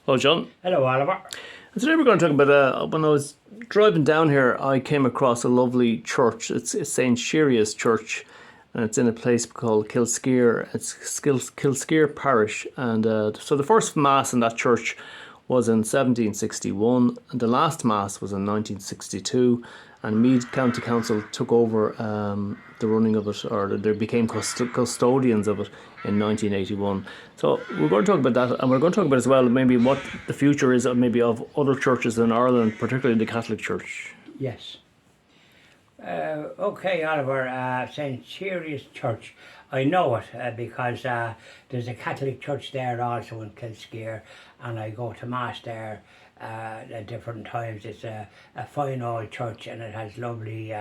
Hello, John. Hello, Oliver. And today we're going to talk about when I was driving down here, I came across a lovely church. It's St. Shiria's church, and it's in a place called Kilscare. It's Kilscare Parish. And so the first Mass in that church was in 1761, and the last Mass was in 1962. And Meath County Council took over the running of it, or they became custodians of it in 1981. So we're going to talk about that, and we're going to talk about as well maybe what the future is of maybe of other churches in Ireland, particularly the Catholic Church. Yes. Okay, Oliver, St. Shiria's Church. I know it because there's a Catholic church there also in Kilscare, and I go to Mass there at different times. It's a fine old church, and it has lovely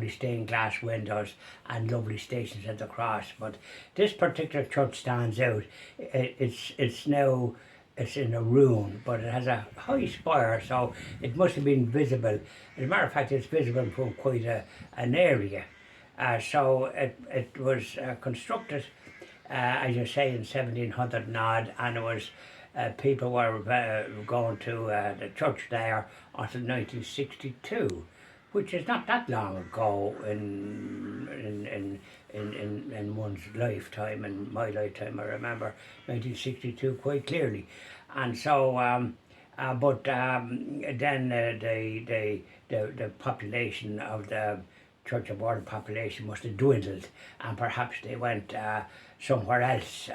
stained glass windows and lovely stations at the cross. But this particular church stands out. It's in a ruin, but it has a high spire, so it must have been visible. As a matter of fact, it's visible from quite an area. So it was constructed, as you say, in 1700 and odd, and it was people were going to the church there until 1962, which is not that long ago in one's lifetime. In my lifetime, I remember 1962 quite clearly, and so. Then the population of the Church of Ireland population must have dwindled, and perhaps they went somewhere else.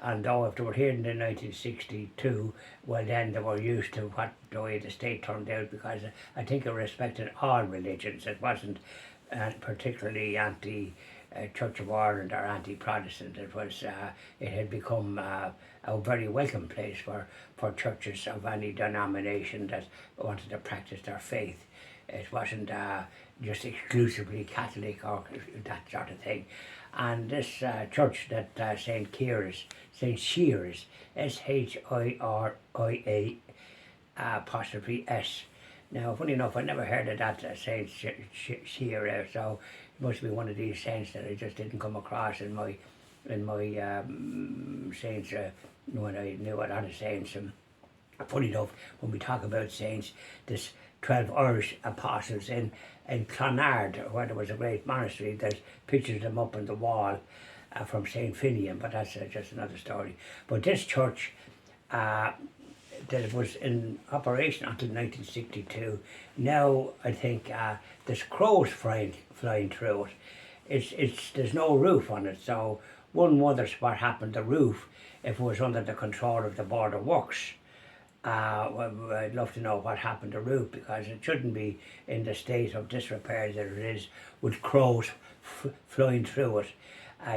And though if they were here in the 1962, well then they were used to the way the state turned out, because I think it respected all religions. It wasn't particularly anti-Church of Ireland or anti-Protestant. It had become a very welcome place for churches of any denomination that wanted to practice their faith. It wasn't just exclusively Catholic or that sort of thing. And this church that St. Shiria, Shiria, apostrophe S. Now, funny enough, I never heard of that St. Shiria, so it must be one of these saints that I just didn't come across in my saints when I knew a lot of saints. And funny enough, when we talk about saints, this 12 Irish apostles in Clonard, where there was a great monastery, there's pictures of them up on the wall from St. Finian, but that's just another story. But this church that was in operation until 1962, now I think there's crows flying through it. There's no roof on it, so one wonders what happened to the roof if it was under the control of the Board of Works. I'd love to know what happened to the roof, because it shouldn't be in the state of disrepair that it is, with crows flying through it.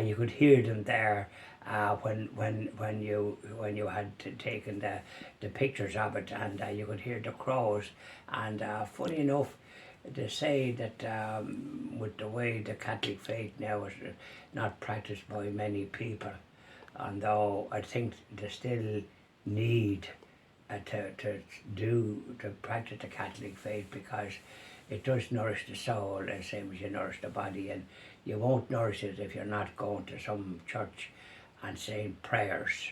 You could hear them there when you had taken the pictures of it, and you could hear the crows. And funny enough, they say that with the way the Catholic faith now is not practiced by many people, and though I think they still need to practice the Catholic faith, because it does nourish the soul the same as you nourish the body, and you won't nourish it if you're not going to some church and saying prayers.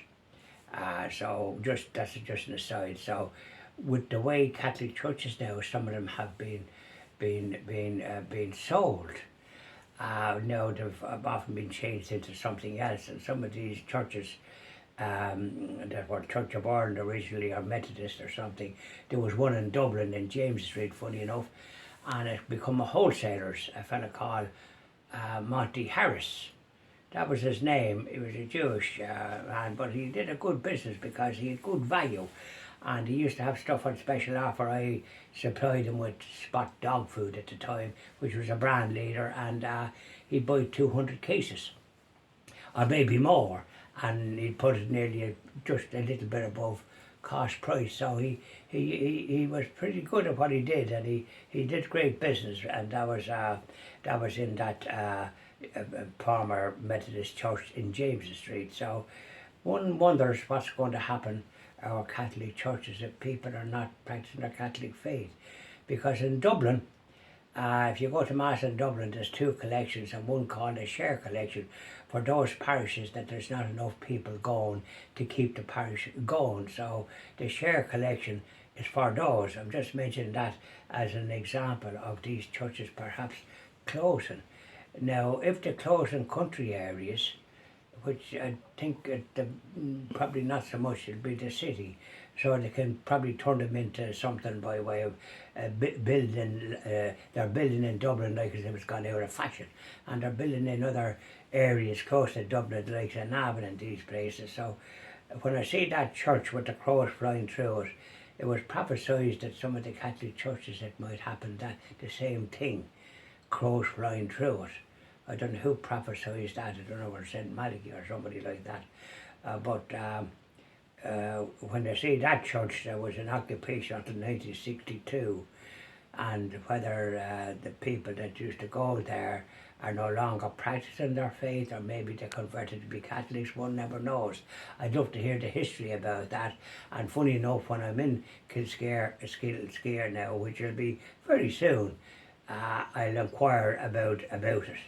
So that's just an aside. So with the way Catholic churches now, some of them have been sold. Now they've often been changed into something else, and some of these churches that were Church of Ireland originally, or Methodist or something. There was one in Dublin in James Street, funny enough, and it become a wholesaler's, a fella called Monty Harris. That was his name. He was a Jewish man, but he did a good business because he had good value, and he used to have stuff on special offer. I supplied him with Spot dog food at the time, which was a brand leader, and he'd buy 200 cases, or maybe more, and he'd put it nearly just a little bit above cost price. So he was pretty good at what he did, and he did great business, and that was in that former Methodist church in James Street. So one wonders what's going to happen our Catholic churches if people are not practicing their Catholic faith, because in Dublin If you go to Mass in Dublin, there's two collections, and one called a share collection for those parishes that there's not enough people going to keep the parish going. So the share collection is for those. I'm just mentioning that as an example of these churches perhaps closing. Now, if they close in country areas, which I think probably not so much, it'll be the city, so they can probably turn them into something by way of building. They're building in Dublin like as if it's gone out of fashion, and they're building in other areas close to Dublin, like Navan and these places. So when I see that church with the crows flying through it, it was prophesied that some of the Catholic churches it might happen that the same thing, crows flying through it. I don't know who prophesied that. I don't know, whether St. Malachi or somebody like that. But when I see that church, there was an occupation until 1962, and whether the people that used to go there are no longer practicing their faith, or maybe they converted to be Catholics, one never knows. I'd love to hear the history about that. And funny enough, when I'm in Kilscare now, which will be very soon, I'll inquire about it.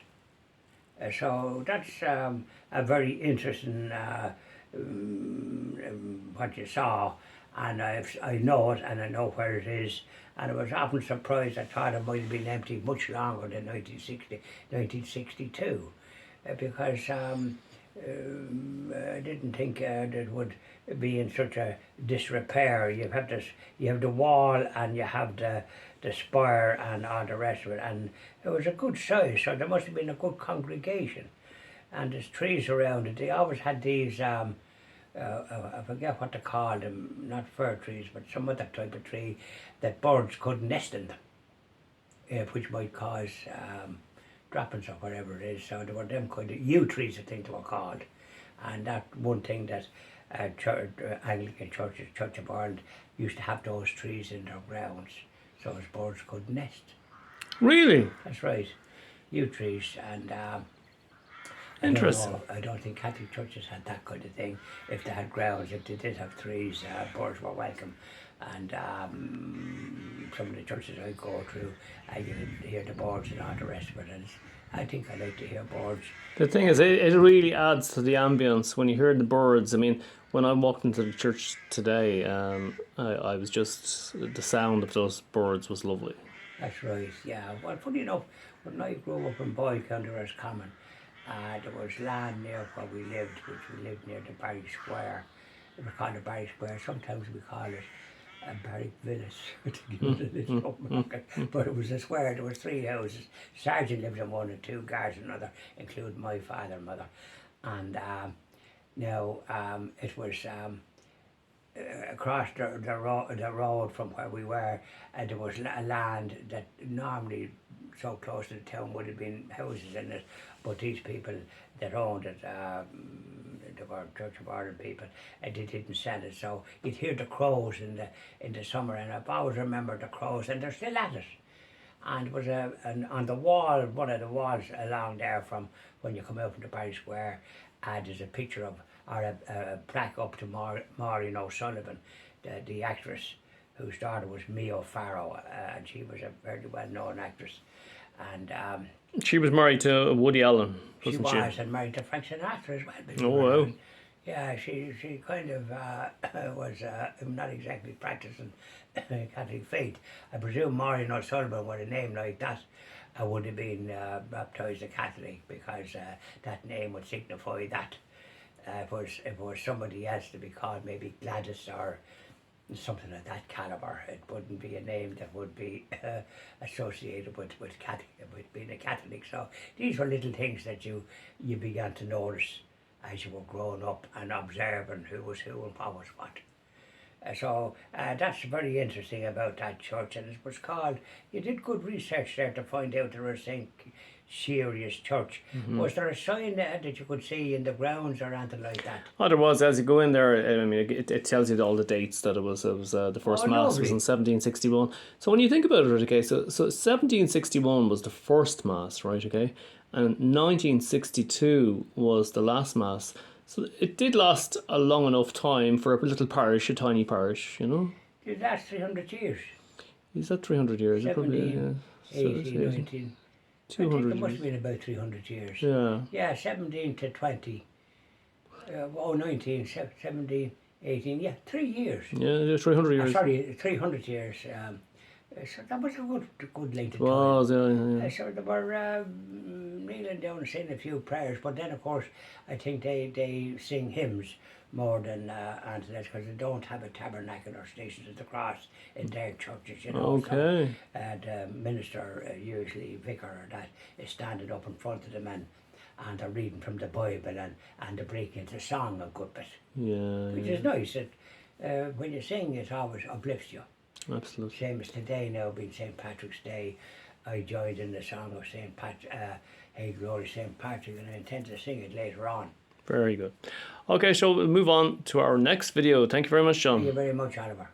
So that's a very interesting what you saw, and I know it, and I know where it is, and I was often surprised. I thought it might have been empty much longer than 1962, because I didn't think that it would be in such a disrepair. You have the wall, and you have the spire and all the rest of it, and it was a good size, so there must have been a good congregation. And there's trees around it. They always had these, I forget what they call them, not fir trees, but some other type of tree that birds could nest in them, which might cause droppings or whatever it is. So there were them kind of yew trees, I think they were called. And that one thing that Anglican churches, Church of Ireland, used to have those trees in their grounds, so as birds could nest. Really? That's right, yew trees. And interesting. I don't think Catholic churches had that kind of thing. If they had grounds, if they did have trees, birds were welcome. And some of the churches I go through, I can hear the birds and all the rest of it. And I think I like to hear birds. The thing is, it really adds to the ambience when you hear the birds. I mean, when I walked into the church today, I was just, the sound of those birds was lovely. That's right, yeah. Well, funny enough, when I grew up in Boyle County, Roscommon, there was land near where we lived, which we lived near the Barrack Square. We called it Barrack Square. Sometimes we call it a Barrack Village, but it was a square. There was 3 houses. Sergeant lived in one and 2 guards in another, including my father and mother. And now it was across the road from where we were, there was a land that normally so close to the town would have been houses in it, but these people that owned it, they were Church of Ireland people, and they didn't sell it. So you'd hear the crows in the summer, and I've always remembered the crows, and they're still at it. And it was on the wall, one of the walls along there from when you come out from the Barrack Square, there's a picture of, or a plaque up to Maureen O'Sullivan, the actress, whose daughter was Mia Farrow, and she was a very well-known actress. And she was married to Woody Allen, wasn't she? And married to Frank Sinatra as well. Oh, wow. Yeah, she kind of was not exactly practicing Catholic faith. I presume Maureen O'Sullivan with a name like that would have been baptised a Catholic, because that name would signify that. If it was somebody else to be called, maybe Gladys or something of that calibre, it wouldn't be a name that would be associated with being a Catholic. So these were little things that you began to notice as you were growing up and observing who was who and what was what. So that's very interesting about that church, and it was called, you did good research there to find out there was St. Shiria's church. Mm-hmm. Was there a sign that you could see in the grounds or anything like that? Oh, there was. As you go in there, I mean, it tells you all the dates that it was the first mass was in 1761. So when you think about it, okay, so 1761 was the first mass, right, okay, and 1962 was the last mass. So it did last a long enough time for a little parish, a tiny parish, you know. Did it last 300 years? He's at 300 years. He probably, 17, yeah. 18, 19. I think 200 it must years. have been about 300 years. Yeah. Yeah, 17 to 20. 19, 17, 18. Yeah, 3 years. Yeah, 300 years. Sorry, 300 years. So that was a good length of time. Was, yeah. So they were kneeling down and saying a few prayers, but then of course I think they sing hymns more than Antoinette, because they don't have a tabernacle or stations of the cross in their churches, you know. Okay. So, the minister, usually vicar or that, is standing up in front of them and they're reading from the Bible and they break into song a good bit, Yeah. which is nice. When you sing, it always uplifts you. Absolutely. Same as today now being St. Patrick's Day, I joined in the song of Hey Glory St. Patrick, and I intend to sing it later on. Very good. Okay, so we'll move on to our next video. Thank you very much, John. Thank you very much, Oliver.